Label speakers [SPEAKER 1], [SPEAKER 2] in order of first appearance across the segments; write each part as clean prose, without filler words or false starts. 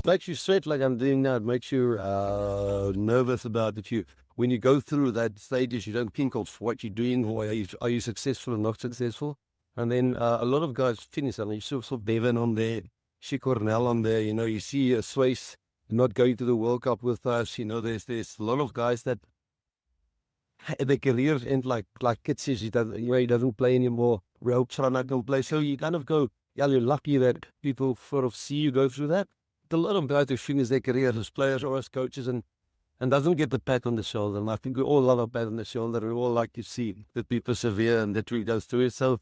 [SPEAKER 1] makes you sweat like I'm doing now. It makes you nervous about if you when you go through that stages, you don't think of what you're doing or are you successful or not successful. And then a lot of guys finish and you saw Bevan on there, She Cornell on there. You know, you see Swace not going to the World Cup with us. You know, there's a lot of guys that their careers end like kids says, he doesn't play anymore. Ropes are not going to play. So you kind of go, yeah, you're lucky that people sort of see you go through that. A lot of guys who finish their careers as players or as coaches and doesn't get the pat on the shoulder. And I think we all love a pat on the shoulder. We all like to see that we persevere and that we go through it. So,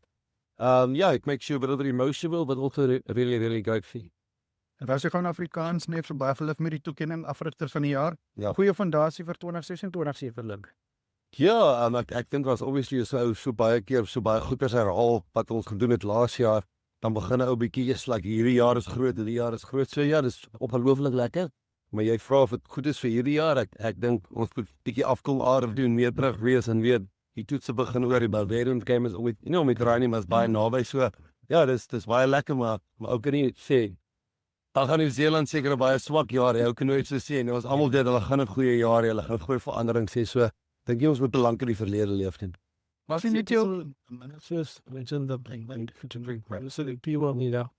[SPEAKER 1] yeah, it makes you a bit emotional, but also really, really great thing.
[SPEAKER 2] En was jy gewoon Afrikaans net so baie verlig met die toekenning afrigter van die jaar.
[SPEAKER 1] Ja.
[SPEAKER 2] Goeie fondasie vir 2026 se verlig.
[SPEAKER 1] Ja, ek dink was obviously so baie keer so baie goed as herhaal wat ons gedoen het laas jaar. Dan begin 'n ou bietjie eens like hierdie jaar is groot, hierdie jaar is groot. So ja, dis ongelooflik lekker. Maar jy vra of dit goed is vir hierdie jaar. Ek dink ons moet 'n bietjie afkoel aardig doen, meer terug wees en weer die toetse begin oor die Barbarian game is ooit, you know, met Rani was baie naby so. Ja, dis baie lekker maar ook kan nie sê dan gaan Nieu-Seeland seker 'n baie swak jaar hê. Ou kan nooit so sê nie. Ons almal weet hulle gaan 'n goeie jaar hê. Hulle gaan goeie verandering sê so. Dink jy ons moet belang in die verlede leef nie?
[SPEAKER 2] Was nie net jou
[SPEAKER 3] Just mention the so the people need out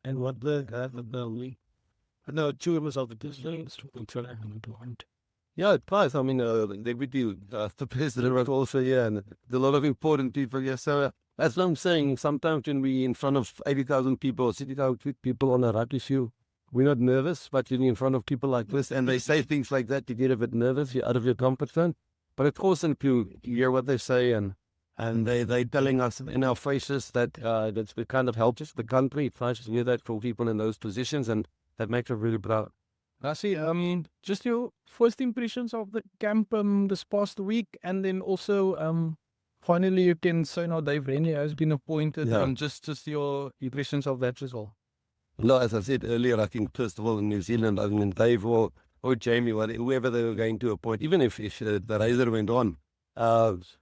[SPEAKER 3] and what the league. No, two of us of the business.
[SPEAKER 1] Yeah, it does. I mean, they would be the president was also here, and a lot of important people here. So that's what I'm saying. Sometimes when we in front of 80,000 people, 60,000 people on a rugby field, we're not nervous, but you're in front of people like this, and they say things like that, you get a bit nervous, you're out of your comfort zone. But it's awesome to hear what they say, and they telling us in our faces that we kind of helps the country. It's nice to hear that from people in those positions, and that makes us really proud.
[SPEAKER 3] Rassie, just your first impressions of the camp this past week, and then also finally you can say now Dave Rennie has been appointed.
[SPEAKER 1] Yeah.
[SPEAKER 3] Just your impressions of that as well.
[SPEAKER 1] No, as I said earlier, I think first of all in New Zealand, I mean Dave or Jamie, whoever they were going to appoint, even if the razor went on,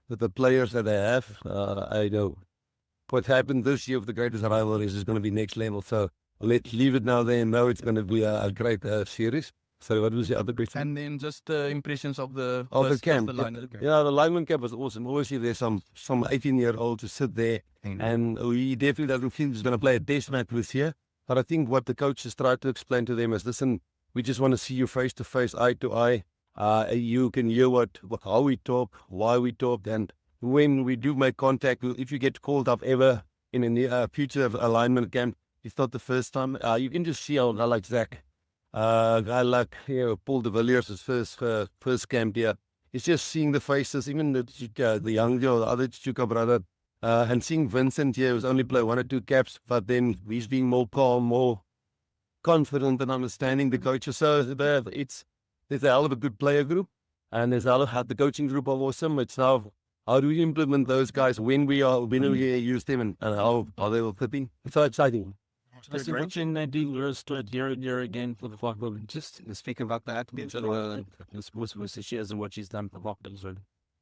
[SPEAKER 1] with the players that they have, I know what happened this year with the greatest rivalries is going to be next level. So let's leave it now there and know it's going to be a great series. So what was the other question?
[SPEAKER 3] And then just the impressions of the
[SPEAKER 1] camp.
[SPEAKER 3] the line.
[SPEAKER 1] Yeah, the lineman camp was awesome. Obviously, there's some 18-year-old to sit there, and he definitely doesn't think he's going to play a test match this year. But I think what the coaches tried to explain to them is, listen, we just want to see you face to face, eye to eye. You can hear how we talk, why we talk, and when we do make contact, if you get called up ever in a near future alignment camp, it's not the first time. You can just see how a guy like Zach, a guy like Paul de Villiers' first camp here. It's just seeing the faces, even the young girl, the other Chuka brother, and seeing Vincent here, who's only played 1 or 2 caps, but then he's being more calm, more confident and understanding the coaches. So there's a hell of a good player group, and there's the coaching group are awesome. It's now how do we implement those guys when we use them and how they will fit in. It's so exciting.
[SPEAKER 3] Just watching Nadine Lewis year again for the Falcons.
[SPEAKER 4] Just speaking about that, was she and what she's done for Falcons.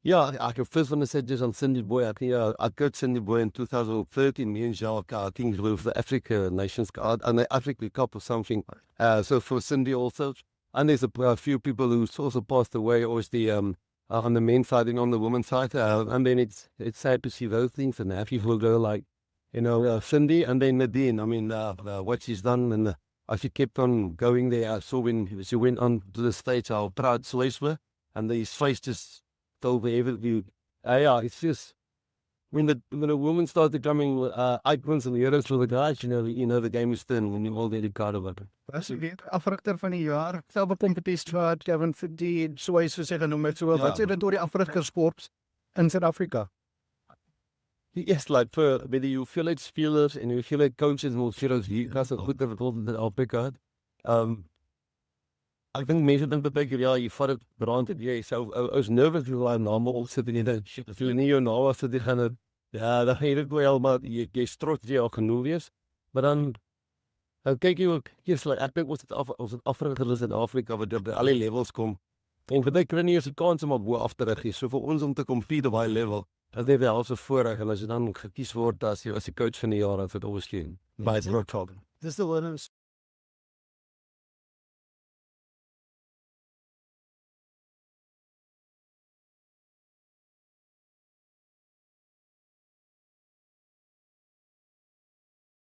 [SPEAKER 1] Yeah, I can first want to say just on Cindy Boy. I think I coached Cindy Boy in 2013. Me and Jacques, I think with the Africa Nations and the Africa Cup or something. So for Cindy also, and there's a few people who also passed away. Obviously, on the men's side and on the women's side, and then it's sad to see those things. And happy for go like, Cindy and then Nadine. I mean, what she's done, and she kept on going there. I saw when she went on to the stage how proud Swace were, and his face just told me everything. Yeah, it's just when the women started becoming icons and heroes for the guys, you know the game is thin when you all get card about it.
[SPEAKER 2] Was weer afrigter van die jaar. Selbe kompetisie gehad, Kevin Fiddy, soos hy genoem het. So wat sê dit oor die afrigtersport in Suid-Afrika?
[SPEAKER 1] Yes, like for whether you feel like spelers and you feel like coaches and feel like you guys are good at Afrika. I think mense dink baie keer jy vat dit granted jy so is nervous jy laat name op sit en jy dink shit as jy nie jou naam as dit gaan ja dan gaan dit wel maar jy strot jy al genoeg wees maar dan kyk jy ook hier's like ek dink ons het Afrika in Afrika wat op alle levels kom en vir daai kry nie eens 'n kans om op bo af te rig so vir ons om te compete op daai level dat jy wel so voorreg en as jy dan gekies word as jy coach van die jaar dan vir obviously by the rock top.
[SPEAKER 2] Dis die winners